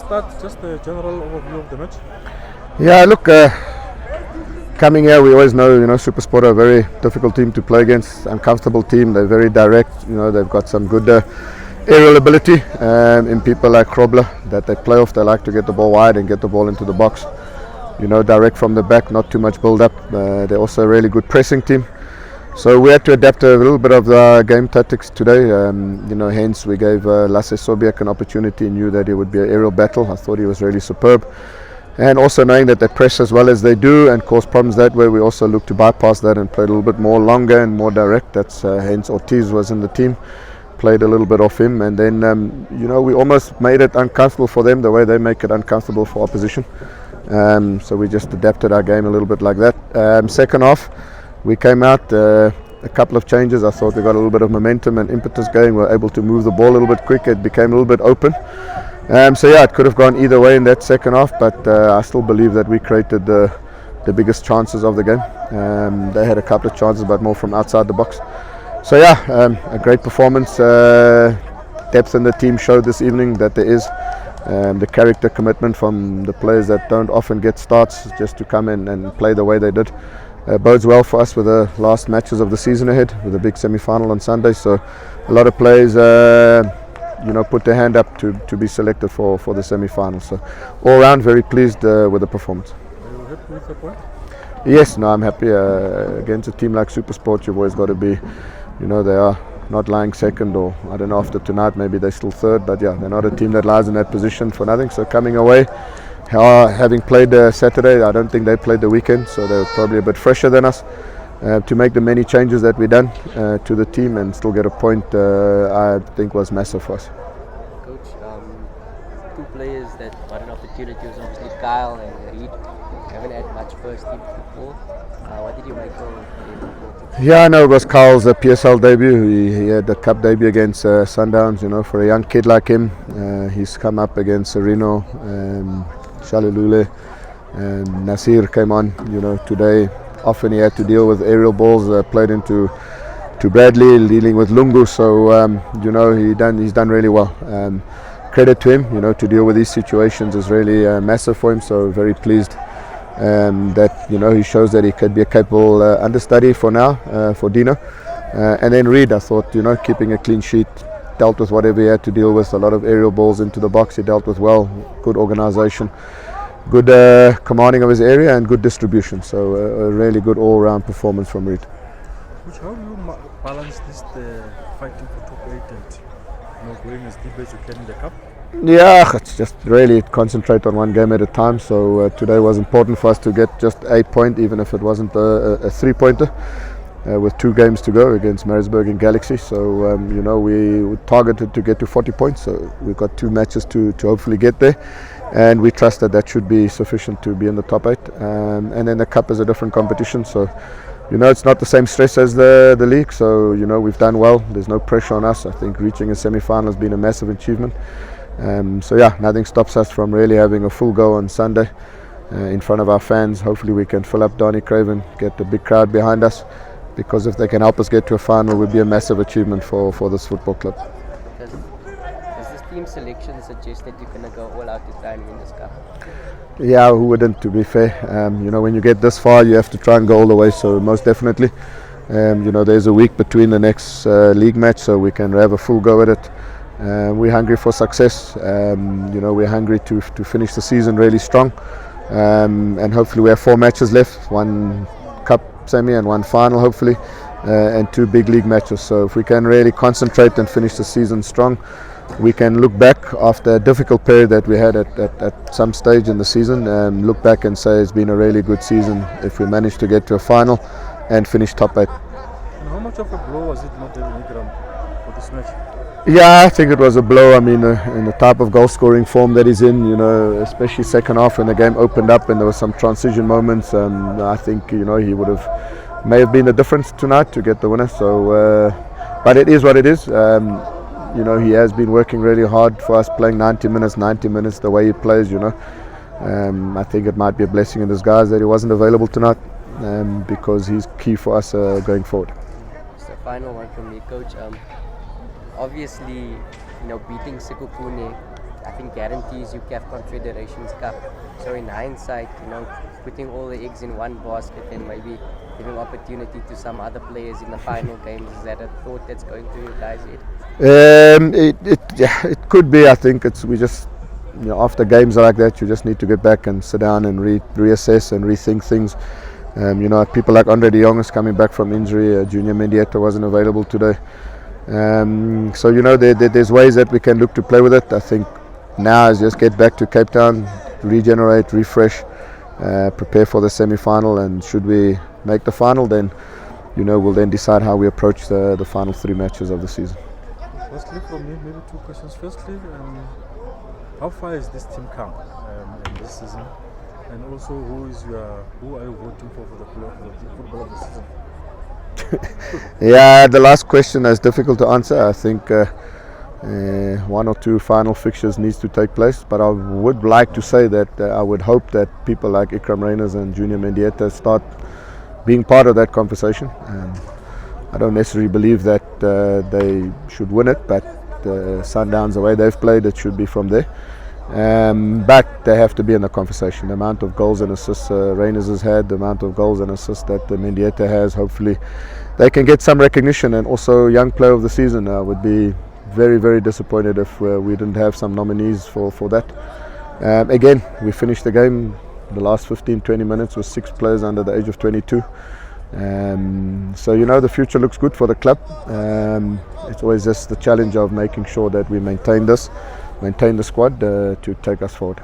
start, just a general overview of the match. Yeah, look, coming here, we always know, SuperSport are a very difficult team to play against, uncomfortable team. They're very direct. They've got some good aerial ability in people like Krobler that they play off. They like to get the ball wide and get the ball into the box. Direct from the back, not too much build up. They're also a really good pressing team. So we had to adapt a little bit of the game tactics today. Hence we gave Lasse Sobiak an opportunity. Knew that it would be an aerial battle. I thought he was really superb. And also knowing that they press as well as they do and cause problems that way, we also looked to bypass that and play a little bit more longer and more direct. That's hence Ortiz was in the team. Played a little bit off him, and then we almost made it uncomfortable for them the way they make it uncomfortable for opposition. So we just adapted our game a little bit like that. Second half, we came out a couple of changes. I thought we got a little bit of momentum and impetus going. We were able to move the ball a little bit quicker. It became a little bit open. It could have gone either way in that second half, but I still believe that we created the biggest chances of the game. They had a couple of chances, but more from outside the box. A great performance. Depth in the team showed this evening that there is the character commitment from the players that don't often get starts, just to come in and play the way they did. Bodes well for us with the last matches of the season ahead, with a big semi-final on Sunday. So a lot of players put their hand up to be selected for the semi-final. So all round, very pleased with the performance. Are you happy with the point? Yes, no, I'm happy. Against a team like SuperSport, you've always got to be, they are not lying second, or I don't know, after tonight maybe they're still third, but yeah, they're not a team that lies in that position for nothing. So coming away, having played Saturday, I don't think they played the weekend, so they're probably a bit fresher than us. To make the many changes that we done to the team and still get a point, I think was massive for us. Coach, two players that got an opportunity was obviously Kyle and Reed. Haven't had much first team football. What did you make of their performance? Yeah, I know it was Kyle's PSL debut. He had the cup debut against Sundowns. For a young kid like him, he's come up against Sereno, Shalulule, and Nasir came on. Today. Often he had to deal with aerial balls played into Bradley, dealing with Lungu. So he's done really well. Credit to him. To deal with these situations is really massive for him. So very pleased that he shows that he could be a capable understudy for now for Dino. And then Reed, I thought keeping a clean sheet, dealt with whatever he had to deal with. A lot of aerial balls into the box he dealt with well. Good organisation. Good commanding of his area and good distribution. So a really good all-round performance from Reed. Which, how do you balance this, fighting for top 8 and going as deep as you can in the cup? Yeah, it's just really concentrate on one game at a time. So today was important for us to get just a point, even if it wasn't a three-pointer, with 2 games to go against Maritzburg and Galaxy. So we targeted to get to 40 points. So we've got 2 matches to hopefully get there. And we trust that should be sufficient to be in the top 8. And then the cup is a different competition, so it's not the same stress as the league. So we've done well. There's no pressure on us. I think reaching a semi-final has been a massive achievement. Nothing stops us from really having a full go on Sunday in front of our fans. Hopefully we can fill up Donny Craven, get a big crowd behind us, because if they can help us get to a final, it would be a massive achievement for this football club. Team selection suggests that you're going to go all out to try and win this cup? Yeah, who wouldn't, to be fair. When you get this far, you have to try and go all the way, so most definitely. There's a week between the next league match, so we can have a full go at it. We're hungry for success. We're hungry to finish the season really strong. And hopefully we have 4 matches left, 1 cup semi and 1 final hopefully, and 2 big league matches. So if we can really concentrate and finish the season strong, we can look back after a difficult period that we had at some stage in the season, and look back and say it's been a really good season if we manage to get to a final and finish top 8. And how much of a blow was it not having Ikram for this match? Yeah, I think it was a blow. I mean, in the type of goal scoring form that he's in, especially second half when the game opened up and there were some transition moments, I think he may have been the difference tonight to get the winner. So, but it is what it is. He has been working really hard for us, playing 90 minutes the way he plays. I think it might be a blessing in disguise that he wasn't available tonight, because he's key for us going forward. Just a final one from me, Coach. Obviously, beating Sekhukhune, I think guarantees you CAF Confederations Cup. So in hindsight, putting all the eggs in one basket and maybe giving opportunity to some other players in the final games, is that a thought that's going through your guys' head? It could be. I think we just, after games like that, you just need to get back and sit down and reassess and rethink things. People like Andre de Jong is coming back from injury. Junior Mendieta wasn't available today. So there's ways that we can look to play with it. I think now is just get back to Cape Town, regenerate, refresh, prepare for the semi-final, and should we make the final, then we'll then decide how we approach the final 3 matches of the season. Firstly, from me, maybe 2 questions. Firstly, how far has this team come in this season? And also, who are you voting for the football of the season? Yeah, the last question is difficult to answer. I think 1 or 2 final fixtures needs to take place, but I would like to say that I would hope that people like Rayners and Junior Mendieta start being part of that conversation. I don't necessarily believe that they should win it, but Sundowns, the way they've played, it should be from there. But they have to be in the conversation. The amount of goals and assists Rayners has had, the amount of goals and assists that Mendieta has, hopefully they can get some recognition. And also Young Player of the Season, would be very, very disappointed if we didn't have some nominees for that. Again, we finished the game, the last 15-20 minutes with 6 players under the age of 22. So the future looks good for the club. It's always just the challenge of making sure that we maintain the squad to take us forward.